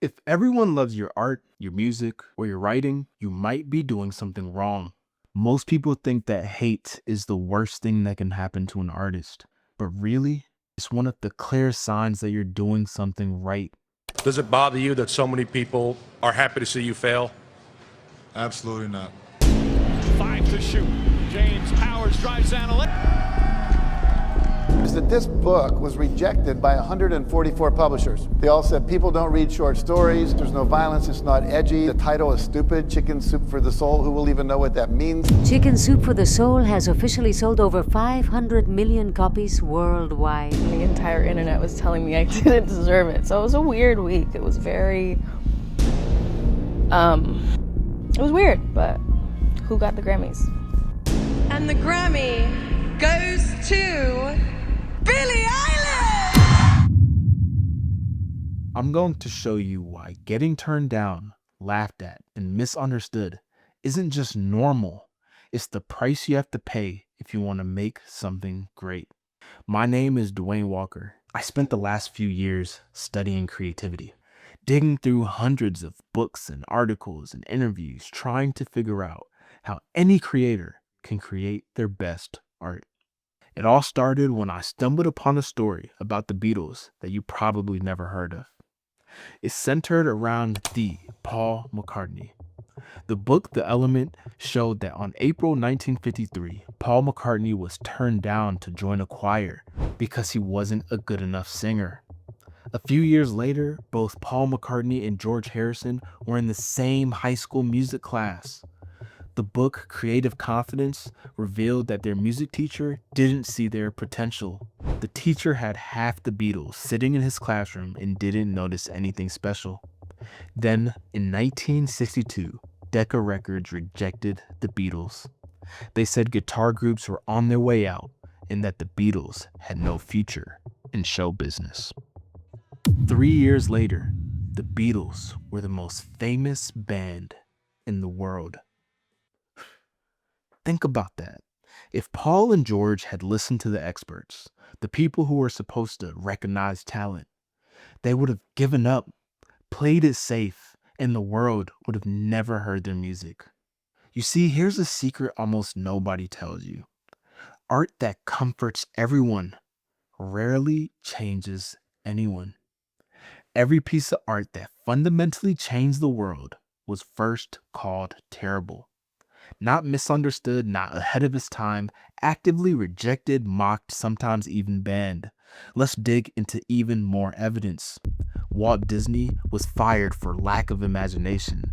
If everyone loves your art, your music, or your writing, you might be doing something wrong. Most people think that hate is the worst thing that can happen to an artist, but really, it's one of the clear signs that you're doing something right. Does it bother you that so many people are happy to see you fail? Absolutely not. 5 to shoot. James Powers drives analytics. Is that this book was rejected by 144 publishers. They all said people don't read short stories, there's no violence, it's not edgy, the title is stupid, Chicken Soup for the Soul, who will even know what that means? Chicken Soup for the Soul has officially sold over 500 million copies worldwide. The entire internet was telling me I didn't deserve it. So it was a weird week. It was very, it was weird, but who got the Grammys? And the Grammy goes to Billie Eilish! I'm going to show you why getting turned down, laughed at, and misunderstood isn't just normal. It's the price you have to pay if you want to make something great. My name is Dwayne Walker. I spent the last few years studying creativity, digging through hundreds of books and articles and interviews, trying to figure out how any creator can create their best art. It all started when I stumbled upon a story about the Beatles that you probably never heard of. It's centered around the Paul McCartney. The book, The Element, showed that on April 1953, Paul McCartney was turned down to join a choir because he wasn't a good enough singer. A few years later, both Paul McCartney and George Harrison were in the same high school music class. The book, Creative Confidence, revealed that their music teacher didn't see their potential. The teacher had half the Beatles sitting in his classroom and didn't notice anything special. Then, in 1962, Decca Records rejected the Beatles. They said guitar groups were on their way out and that the Beatles had no future in show business. 3 years later, the Beatles were the most famous band in the world. Think about that. If Paul and George had listened to the experts, the people who were supposed to recognize talent, they would have given up, played it safe, and the world would have never heard their music. You see, here's a secret almost nobody tells you. Art that comforts everyone rarely changes anyone. Every piece of art that fundamentally changed the world was first called terrible. Not misunderstood, not ahead of its time, actively rejected, mocked, sometimes even banned. Let's dig into even more evidence. Walt Disney was fired for lack of imagination.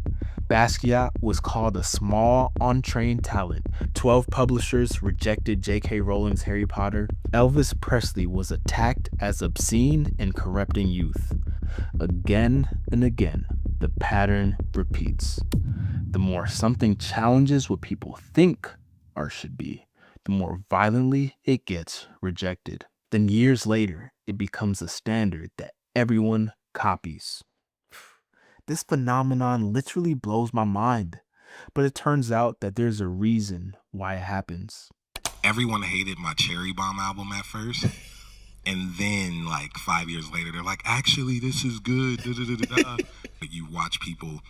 Basquiat was called a small, untrained talent. 12 publishers rejected J.K. Rowling's Harry Potter. Elvis Presley was attacked as obscene and corrupting youth. Again and again, the pattern repeats. The more something challenges what people think art should be, the more violently it gets rejected. Then years later, it becomes a standard that everyone copies. This phenomenon literally blows my mind, but it turns out that there's a reason why it happens. Everyone hated my Cherry Bomb album at first. And then, like 5 years later, they're like, actually, this is good. Da, da, da, da, da. But you watch people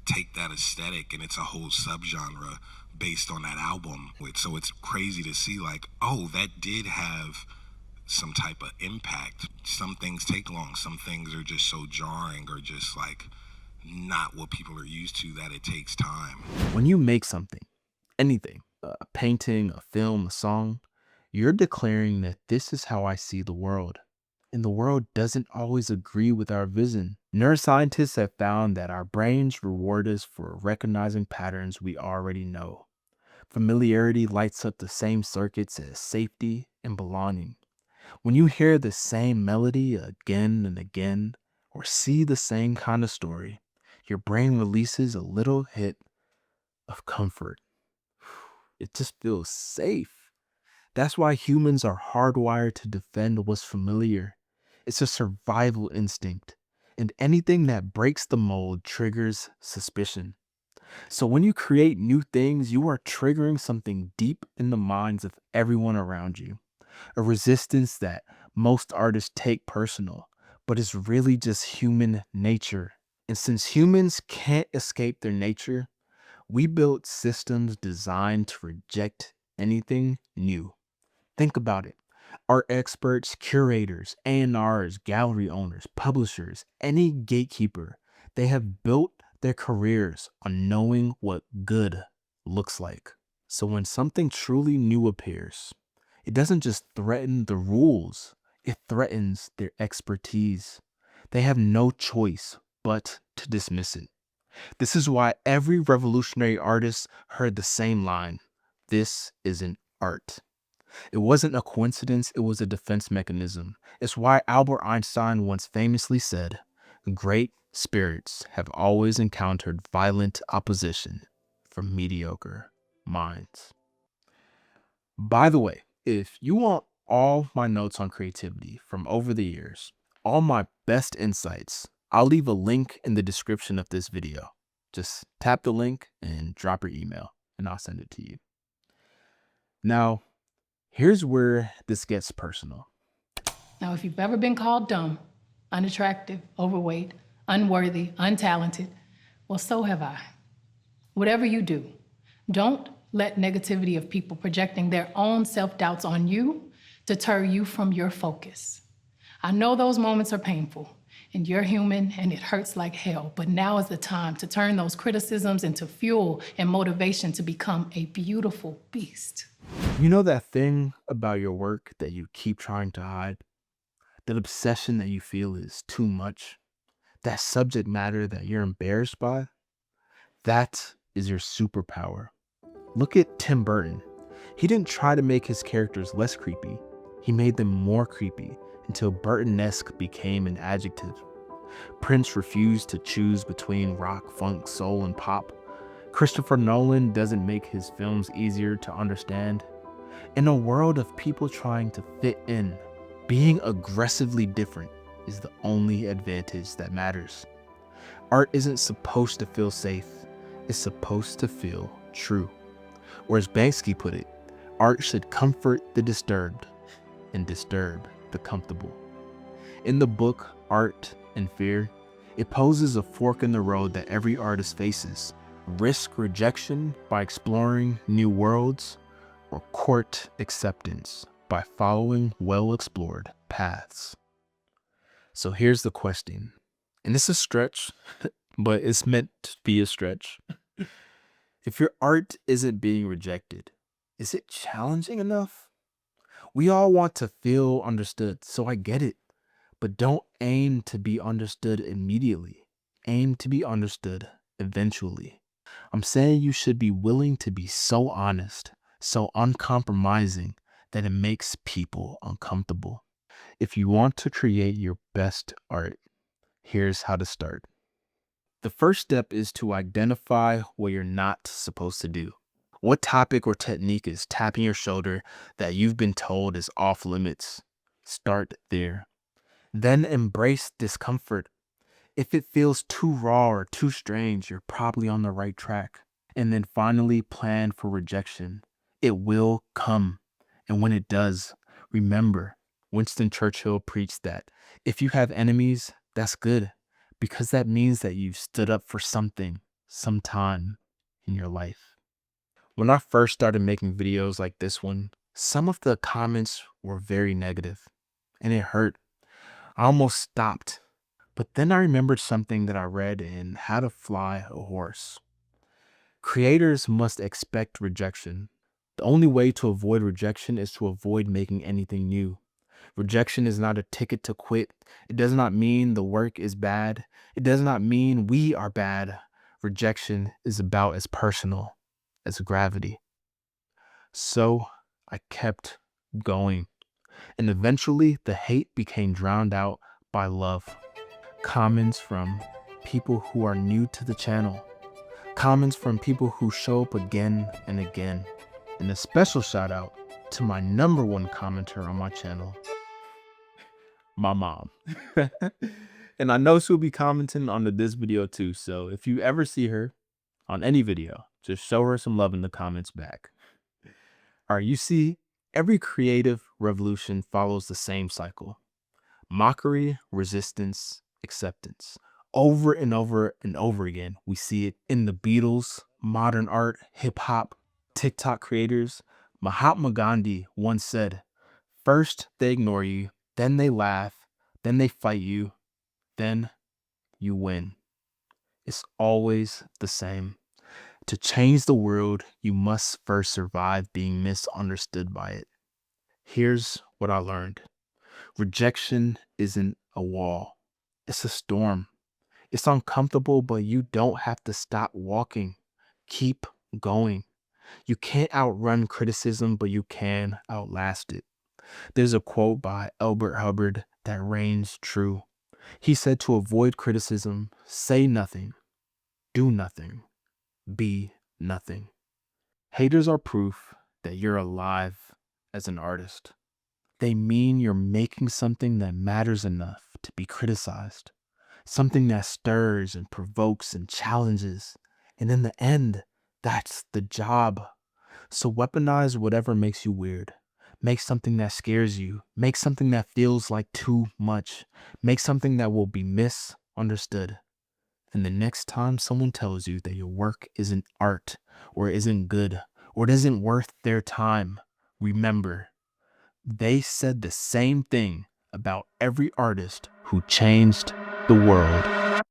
take that aesthetic and it's a whole subgenre based on that album. So it's crazy to see like, oh, that did have some type of impact. Some things take long. Some things are just so jarring or just like not what people are used to that it takes time. When you make something, anything, a painting, a film, a song, you're declaring that this is how I see the world. And the world doesn't always agree with our vision. Neuroscientists have found that our brains reward us for recognizing patterns we already know. Familiarity lights up the same circuits as safety and belonging. When you hear the same melody again and again, or see the same kind of story, your brain releases a little hit of comfort. It just feels safe. That's why humans are hardwired to defend what's familiar. It's a survival instinct, and anything that breaks the mold triggers suspicion. So when you create new things, you are triggering something deep in the minds of everyone around you, a resistance that most artists take personal, but it's really just human nature. And since humans can't escape their nature, we built systems designed to reject anything new. Think about it. Art experts, curators, A&Rs, gallery owners, publishers, any gatekeeper, they have built their careers on knowing what good looks like. So when something truly new appears, it doesn't just threaten the rules, it threatens their expertise. They have no choice but to dismiss it. This is why every revolutionary artist heard the same line: "This isn't art." It wasn't a coincidence, it was a defense mechanism. It's why Albert Einstein once famously said, "Great spirits have always encountered violent opposition from mediocre minds." By the way, if you want all my notes on creativity from over the years, all my best insights, I'll leave a link in the description of this video. Just tap the link and drop your email, and I'll send it to you. Now, here's where this gets personal. Now, if you've ever been called dumb, unattractive, overweight, unworthy, untalented, well, so have I. Whatever you do, don't let negativity of people projecting their own self-doubts on you deter you from your focus. I know those moments are painful, and you're human, and it hurts like hell, but now is the time to turn those criticisms into fuel and motivation to become a beautiful beast. You know that thing about your work that you keep trying to hide? That obsession that you feel is too much? That subject matter that you're embarrassed by? That is your superpower. Look at Tim Burton. He didn't try to make his characters less creepy. He made them more creepy until Burton-esque became an adjective. Prince refused to choose between rock, funk, soul, and pop. Christopher Nolan doesn't make his films easier to understand. In a world of people trying to fit in, being aggressively different is the only advantage that matters. Art isn't supposed to feel safe, it's supposed to feel true. Or as Banksy put it, art should comfort the disturbed and disturb the comfortable. In the book Art and Fear, it poses a fork in the road that every artist faces: risk rejection by exploring new worlds, or court acceptance by following well-explored paths. So here's the question, and it's a stretch, but it's meant to be a stretch. If your art isn't being rejected, is it challenging enough? We all want to feel understood, so I get it. But don't aim to be understood immediately. Aim to be understood eventually. I'm saying you should be willing to be so honest, so uncompromising, that it makes people uncomfortable. If you want to create your best art, here's how to start. The first step is to identify what you're not supposed to do. What topic or technique is tapping your shoulder that you've been told is off limits? Start there. Then embrace discomfort. If it feels too raw or too strange, you're probably on the right track. And then finally plan for rejection. It will come. And when it does, remember, Winston Churchill preached that if you have enemies, that's good, because that means that you've stood up for something, sometime in your life. When I first started making videos like this one, some of the comments were very negative, and it hurt. I almost stopped, but then I remembered something that I read in How to Fly a Horse. Creators must expect rejection. The only way to avoid rejection is to avoid making anything new. Rejection is not a ticket to quit. It does not mean the work is bad. It does not mean we are bad. Rejection is about as personal as gravity. So I kept going. And eventually the hate became drowned out by love. Comments from people who are new to the channel. Comments from people who show up again and again. And a special shout out to my #1 commenter on my channel, my mom. And I know she'll be commenting on this video too, so if you ever see her on any video, just show her some love in the comments back. All right, you see, every creative revolution follows the same cycle. Mockery, resistance, acceptance. Over and over and over again, we see it in the Beatles, modern art, hip hop, TikTok creators. Mahatma Gandhi once said, "First they ignore you, then they laugh, then they fight you, then you win." It's always the same. To change the world, you must first survive being misunderstood by it. Here's what I learned. Rejection isn't a wall. It's a storm. It's uncomfortable, but you don't have to stop walking. Keep going. You can't outrun criticism, but you can outlast it. There's a quote by Albert Hubbard that reigns true. He said to avoid criticism, say nothing, do nothing, be nothing. Haters are proof that you're alive as an artist. They mean you're making something that matters enough to be criticized, something that stirs and provokes and challenges. And in the end, that's the job. So weaponize whatever makes you weird. Make something that scares you. Make something that feels like too much. Make something that will be misunderstood. And the next time someone tells you that your work isn't art, or isn't good, or it isn't worth their time, remember, they said the same thing about every artist who changed the world.